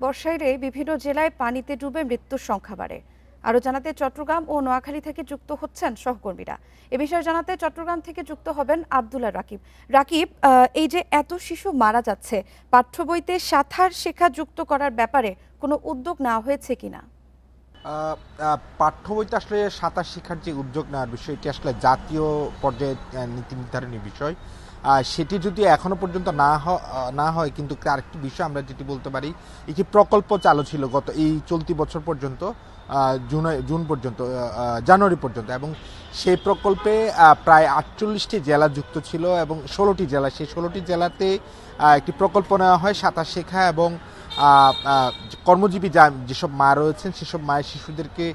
বর্ষায় বিভিন্ন জেলায় পানিতে ডুবে মৃত্যুর সংখ্যা বাড়ে। আরও জানাতে চট্টগ্রাম ও নোয়াখালী থেকে যুক্ত হচ্ছেন সহকর্মীরা। এ বিষয়ে জানাতে চট্টগ্রাম থেকে যুক্ত হবেন আব্দুল্লাহ রাকিব। রাকিব, এই যে এত শিশু মারা যাচ্ছে, পাঠ্য বইতে সাঁতার শেখা যুক্ত করার ব্যাপারে কোনো উদ্যোগ নেওয়া হয়েছে কিনা? পাঠ্য বইতে আসলে সাঁতার শেখার যে উদ্যোগ নেওয়ার বিষয়, এটি আসলে জাতীয় পর্যায়ে নীতি নির্ধারণী বিষয়। সেটি যদি এখনো পর্যন্ত না হয়, কিন্তু আরেকটি বিষয় আমরা যেটি বলতে পারি, একটি প্রকল্প চালু ছিল গত এই চলতি বছর পর্যন্ত, জুন পর্যন্ত, জানুয়ারি পর্যন্ত, এবং সেই প্রকল্পে প্রায় 48টি জেলা যুক্ত ছিল এবং 16টি জেলা, সেই 16টি জেলাতে একটি প্রকল্প নেওয়া হয় সাঁতার শেখা এবং কর্মজীবী যেসব মা রয়েছেন সেসব মায়ের শিশুদেরকে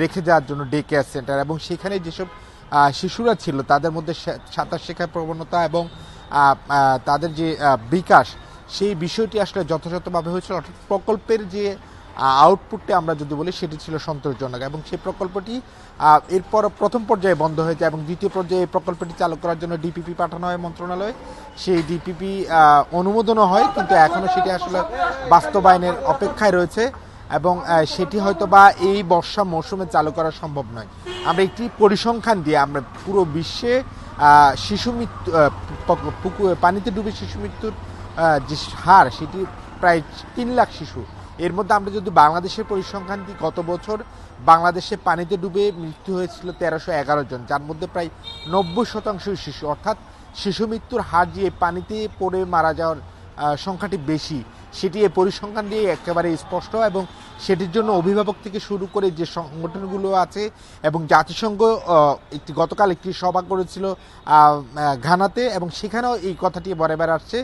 রেখে যাওয়ার জন্য ডে কেয়ার সেন্টার, এবং সেখানে যেসব শিশুরা ছিল তাদের মধ্যে সাঁতার শেখার প্রবণতা এবং তাদের যে বিকাশ, সেই বিষয়টি আসলে যথাযথভাবে হয়েছিল। অর্থাৎ প্রকল্পের যে আউটপুটটি আমরা যদি বলি সেটি ছিল সন্তোষজনক, এবং সেই প্রকল্পটি এরপর প্রথম পর্যায়ে বন্ধ হয়ে যায় এবং দ্বিতীয় পর্যায়ে এই প্রকল্পটি চালু করার জন্য ডিপিপি পাঠানো হয় মন্ত্রণালয়ে। সেই ডিপিপি অনুমোদনও হয়, কিন্তু এখনও সেটি আসলে বাস্তবায়নের অপেক্ষায় রয়েছে এবং সেটি হয়তো বা এই বর্ষা মৌসুমে চালু করা সম্ভব নয়। আমরা একটি পরিসংখ্যান দিয়ে আমরা পুরো বিশ্বে শিশু মৃত্যু, পানিতে ডুবে শিশু মৃত্যুর যে হার, সেটি প্রায় 3 লাখ শিশু। এর মধ্যে আমরা যদি বাংলাদেশের পরিসংখ্যান দিই, গত বছর বাংলাদেশে পানিতে ডুবে মৃত্যু হয়েছিল 1311 জন, যার মধ্যে প্রায় 90% শিশু। অর্থাৎ শিশু মৃত্যুর হার যে পানিতে পড়ে মারা যাওয়ার সংখ্যাটি বেশি, সেটি এই পরিসংখ্যান দিয়ে একেবারে স্পষ্ট, এবং সেটির জন্য অভিভাবক থেকে শুরু করে যে সংগঠনগুলো আছে এবং জাতিসংঘ গতকাল একটি সভা করেছিল ঘানাতে, এবং সেখানেও এই কথাটি বারবার আসছে,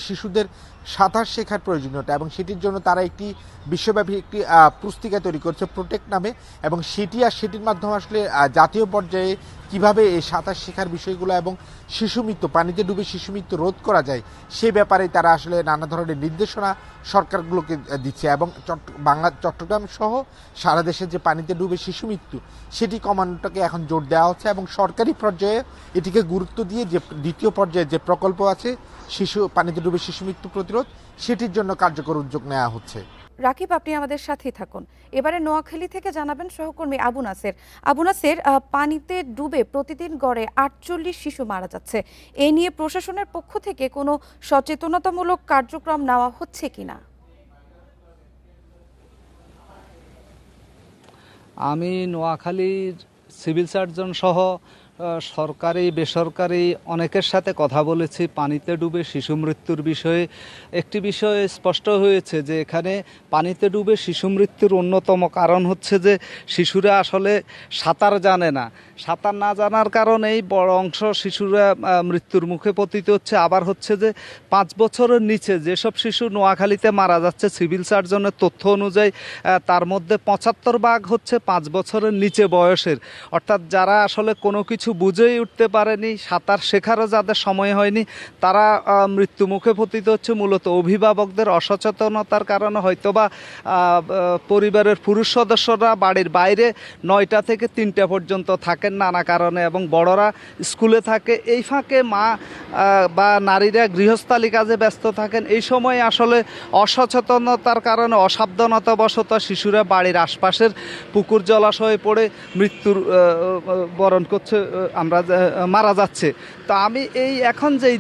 শিশুদের সাঁতার শেখার প্রয়োজনীয়তা, এবং সেটির জন্য তারা একটি বিশ্বব্যাপী একটি পুস্তিকা তৈরি করছে প্রোটেক্ট নামে, এবং সেটির মাধ্যমে আসলে জাতীয় পর্যায়ে কিভাবে এই সাঁতার শেখার বিষয়গুলো এবং শিশু মৃত্যু, পানিতে ডুবে শিশু মৃত্যু রোধ করা যায় সে ব্যাপারে তারা আসলে নানা ধরনের নির্দেশনা সরকারগুলোকে দিচ্ছে, এবং চট্টগ্রাম সহ সারা দেশে যে পানিতে ডুবে শিশু মৃত্যু, সেটি কমানোটাকে এখন জোর দেওয়া হচ্ছে, এবং সরকারি পর্যায়ে এটিকে গুরুত্ব দিয়ে যে দ্বিতীয় পর্যায়ে যে প্রকল্প আছে পানিতে ডুবে শিশু মৃত্যু প্রতিরোধ, সেটির জন্য কার্যকর উদ্যোগ নেওয়া হচ্ছে। রাকিব, আপনি আমাদের সাথেই থাকুন। এবারে নোয়াখালী থেকে জানাবেন সহকর্মী আবু নাসের। আবু নাসের, পানিতে ডুবে প্রতিদিন গড়ে 48 শিশু মারা যাচ্ছে। এ নিয়ে প্রশাসনের পক্ষ থেকে কোনো সচেতনতামূলক কার্যক্রম নেওয়া হচ্ছে কিনা? আমি নোয়াখালীর সিভিল সার্জন সহ সরকারি বেসরকারি অনেকের সাথে কথা বলেছি পানিতে ডুবে শিশু মৃত্যুর বিষয়ে। একটি বিষয় স্পষ্ট হয়েছে যে এখানে পানিতে ডুবে শিশু মৃত্যুর অন্যতম কারণ হচ্ছে যে শিশুরা আসলে সাঁতার জানে না। সাঁতার না জানার কারণেই বড় অংশ শিশুরা মৃত্যুর মুখে পতিত হচ্ছে। আবার হচ্ছে যে 5 বছরের নিচে যেসব শিশু নোয়াখালীতে মারা যাচ্ছে, সিভিল সার্জনের তথ্য অনুযায়ী তার মধ্যে 75% হচ্ছে 5 বছরের নিচে বয়সের, অর্থাৎ যারা আসলে কোনো কিছু বুঝেই উঠতে পারেনি, সাঁতার শেখারও যাদের সময় হয়নি, তারা মৃত্যু মুখে পতিত হচ্ছে। মূলত অভিভাবকদের অসচেতনতার কারণে, হয়তোবা পরিবারের পুরুষ সদস্যরা বাড়ির বাইরে 9টা থেকে 3টা পর্যন্ত থাকেন নানা কারণে, এবং বড়রা স্কুলে থাকে। এই ফাঁকে মা বা নারীরা গৃহস্থালী কাজে ব্যস্ত থাকেন। এই সময় আসলে অসচেতনতার কারণে, অসাবধানতাবশত শিশুরা বাড়ির আশপাশের পুকুর জলাশয়ে পড়ে মৃত্যুর বরণ করছে, মারা যাচ্ছে। তো আমি এই এখন যেই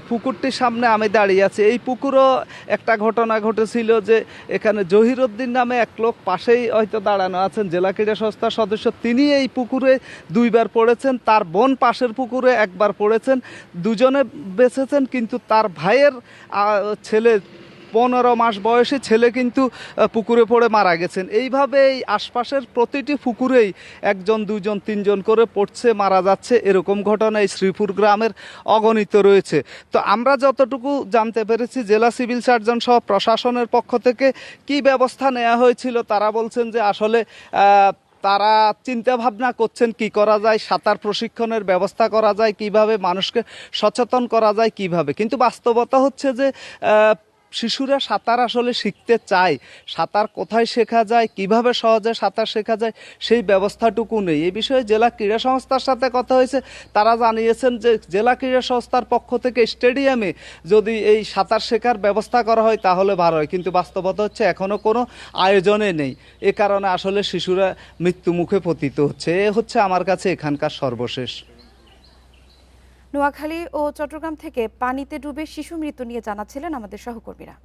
পুকুরটির সামনে আমি দাঁড়িয়ে আছি, এই পুকুরও একটা ঘটনা ঘটেছিল যে এখানে জহিরুদ্দিন নামে এক লোক পাশেই হয়তো দাঁড়ানো আছেন, জেলা ক্রীড়া সংস্থার সদস্য, তিনি এই পুকুরে 2বার পড়েছেন। তার বোন পাশের পুকুরে 1বার পড়েছেন, দুজনে বেঁচেছেন, কিন্তু তার ভাইয়ের ছেলে 15 মাস বয়সী ছেলে কিন্তু পুকুরে পড়ে মারা গেছেন। এইভাবে এই আশপাশের প্রতিটি পুকুরেই 1জন 2জন 3জন করে পড়ছে, মারা যাচ্ছে। এরকম ঘটনা এই শ্রীপুর গ্রামের অগণিত রয়েছে। তো আমরা যতটুকু জানতে পেরেছি, জেলা সিভিল সার্জন সহ প্রশাসনের পক্ষ থেকে কি ব্যবস্থা নেওয়া হয়েছিল, তারা বলছেন যে আসলে তারা চিন্তা ভাবনা করছেন কি করা যায়, সাঁতার প্রশিক্ষণের ব্যবস্থা করা যায় কিভাবে, মানুষকে সচেতন করা যায় কিভাবে। কিন্তু বাস্তবতা হচ্ছে যে শিশুরা সাঁতার আসলে শিখতে চায়, সাঁতার কোথায় শেখা যায়, কিভাবে সহজে সাঁতার শেখা যায় সেই ব্যবস্থাটুকু নেই। এই বিষয়ে জেলা ক্রীড়া সংস্থার সাথে কথা হয়েছে, তারা জানিয়েছেন যে জেলা ক্রীড়া সংস্থার পক্ষ থেকে স্টেডিয়ামে যদি এই সাঁতার শেখার ব্যবস্থা করা হয় তাহলে ভালো হয়, কিন্তু বাস্তবতা হচ্ছে এখনও কোনো আয়োজনে নেই। এ কারণে আসলে শিশুরা মৃত্যুমুখে পতিত হচ্ছে। এ হচ্ছে আমার কাছে এখানকার সর্বশেষ। নোয়াখালী ও চট্টগ্রাম থেকে পানিতে ডুবে শিশু মৃত্যু নিয়ে জানাচ্ছিলেন আমাদের সহকর্মীরা।